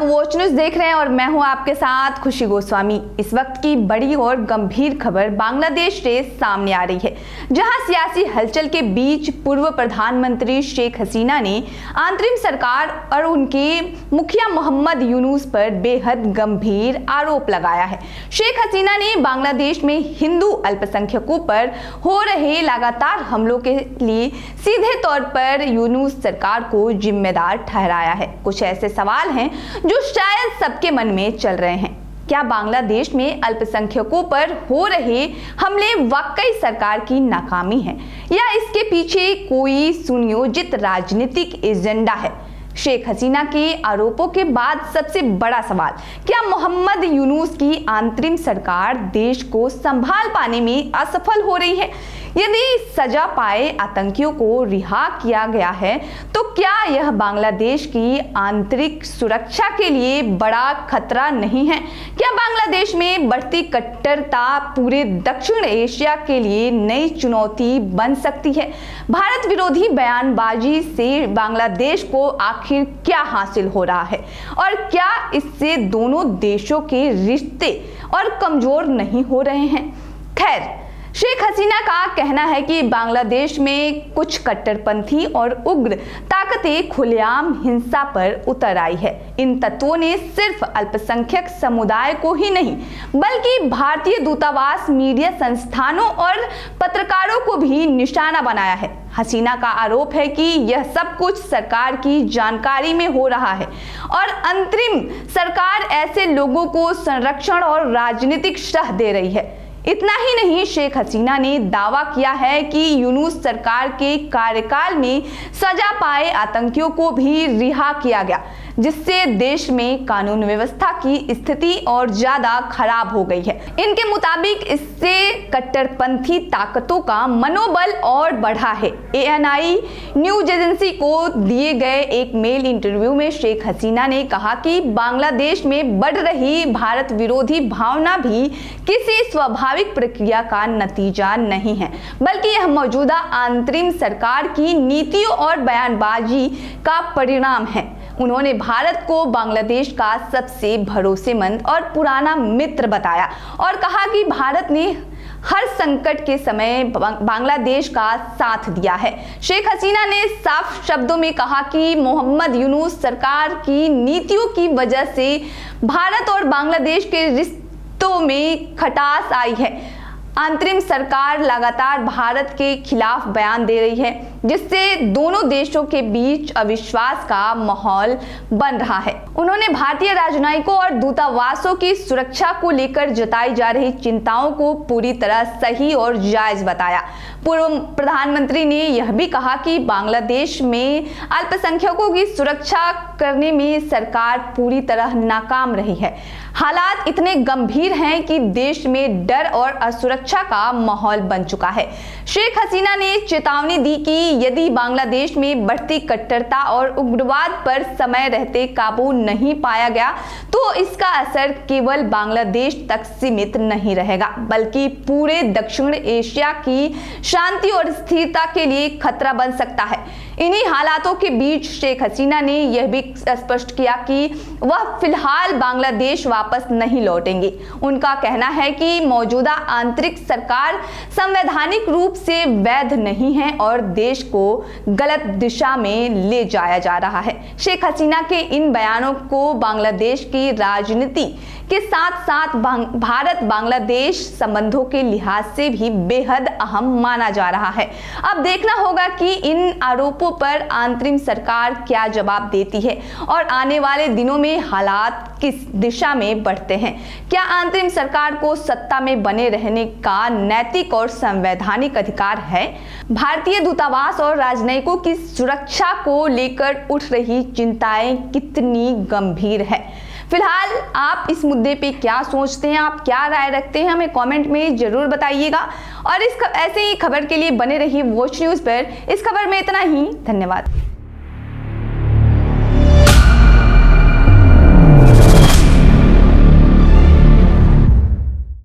Watch news देख रहे हैं और मैं हूं आपके साथ खुशी गोस्वामी। इस वक्त की बड़ी और गंभीर खबर बांग्लादेश से सामने आ रही है, जहां सियासी हलचल के बीच पूर्व प्रधानमंत्री शेख हसीना ने अंतरिम सरकार और उनके मुखिया मोहम्मद यूनुस पर बेहद गंभीर आरोप लगाया है। शेख हसीना ने बांग्लादेश में हिंदू अल्पसंख्यकों पर हो रहे लगातार हमलों के लिए सीधे तौर पर यूनुस सरकार को जिम्मेदार ठहराया है। कुछ ऐसे सवाल हैं जो शायद सबके मन में चल रहे हैं। क्या बांग्लादेश में अल्पसंख्यकों पर हो रहे हमले वाकई सरकार की नाकामी है या इसके पीछे कोई सुनियोजित राजनीतिक एजेंडा है? शेख हसीना के आरोपों के बाद सबसे बड़ा सवाल, क्या मोहम्मद यूनुस की अंतरिम सरकार देश को संभाल पाने में असफल हो रही है? यदि सजा पाए आतंकियों को रिहा किया गया है तो क्या यह बांग्लादेश की आंतरिक सुरक्षा के लिए बड़ा खतरा नहीं है? क्या बांग्लादेश में बढ़ती कट्टरता पूरे दक्षिण एशिया के लिए नई चुनौती बन सकती है? भारत विरोधी बयानबाजी से बांग्लादेश को आखिर क्या हासिल हो रहा है और क्या इससे दोनों देशों के रिश्ते और कमजोर नहीं हो रहे हैं? खैर, शेख हसीना का कहना है कि बांग्लादेश में कुछ कट्टरपंथी और उग्र ताकतें खुलेआम हिंसा पर उतर आई है। इन तत्वों ने सिर्फ अल्पसंख्यक समुदाय को ही नहीं बल्कि भारतीय दूतावास, मीडिया संस्थानों और पत्रकारों को भी निशाना बनाया है। हसीना का आरोप है कि यह सब कुछ सरकार की जानकारी में हो रहा है और अंतरिम सरकार ऐसे लोगों को संरक्षण और राजनीतिक शह दे रही है। इतना ही नहीं, शेख हसीना ने दावा किया है कि यूनुस सरकार के कार्यकाल में सजा पाए आतंकियों को भी रिहा किया गया, जिससे देश में कानून व्यवस्था की स्थिति और ज्यादा खराब हो गई है। इनके मुताबिक इससे कट्टरपंथी ताकतों का मनोबल और बढ़ा है। ANI न्यूज एजेंसी को दिए गए एक मेल इंटरव्यू में शेख हसीना ने कहा कि बांग्लादेश में बढ़ रही भारत विरोधी भावना भी किसी स्वाभाविक प्रक्रिया का नतीजा नहीं है, बल्कि यह मौजूदा अंतरिम सरकार की नीतियों और बयानबाजी का परिणाम है। उन्होंने भारत को बांग्लादेश का सबसे भरोसेमंद और पुराना मित्र बताया और कहा कि भारत ने हर संकट के समय बांग्लादेश का साथ दिया है। शेख हसीना ने साफ शब्दों में कहा कि मोहम्मद यूनुस सरकार की नीतियों की वजह से भारत और बांग्लादेश के रिश्तों में खटास आई है। अंतरिम सरकार लगातार भारत के खिलाफ बयान दे रही है, जिससे दोनों देशों के बीच अविश्वास का माहौल बन रहा है। उन्होंने भारतीय राजनयिकों और दूतावासों की सुरक्षा को लेकर जताई जा रही चिंताओं को पूरी तरह सही और जायज बताया। पूर्व प्रधानमंत्री ने यह भी कहा कि बांग्लादेश में अल्पसंख्यकों की सुरक्षा करने में सरकार पूरी तरह नाकाम रही है। हालात इतने गंभीर हैं कि देश में डर और असुरक्षा का माहौल बन चुका है। शेख हसीना ने चेतावनी दी कि यदि बांग्लादेश में बढ़ती कट्टरता और उग्रवाद पर समय रहते काबू नहीं पाया गया तो इसका असर केवल बांग्लादेश तक सीमित नहीं रहेगा, बल्कि पूरे दक्षिण एशिया की शांति और स्थिरता के लिए खतरा बन सकता है। इन्हीं हालातों के बीच शेख हसीना ने यह भी स्पष्ट किया कि वह फिलहाल बांग्लादेश वापस नहीं लौटेंगे। उनका कहना है कि मौजूदा आंतरिक सरकार संवैधानिक रूप से वैध नहीं है और देश को गलत दिशा में ले जाया जा रहा है। शेख हसीना के इन बयानों को बांग्लादेश की राजनीति के साथ साथ भारत बांग्लादेश संबंधों के लिहाज से भी बेहद अहम माना जा रहा है। अब देखना होगा कि इन आरोपों पर अंतरिम सरकार क्या जवाब देती है और आने वाले दिनों में हालात किस दिशा में बढ़ते हैं। क्या अंतरिम सरकार को सत्ता में बने रहने का नैतिक और संवैधानिक अधिकार है? भारतीय दूतावास और राजनयिकों की सुरक्षा को लेकर उठ रही चिंताएं कितनी गंभीर है? फिलहाल आप इस मुद्दे पे क्या सोचते हैं, आप क्या राय रखते हैं, हमें कमेंट में जरूर बताइएगा। और ऐसे ही खबर के लिए बने रहिए वॉच न्यूज पर। इस खबर में इतना ही, धन्यवाद।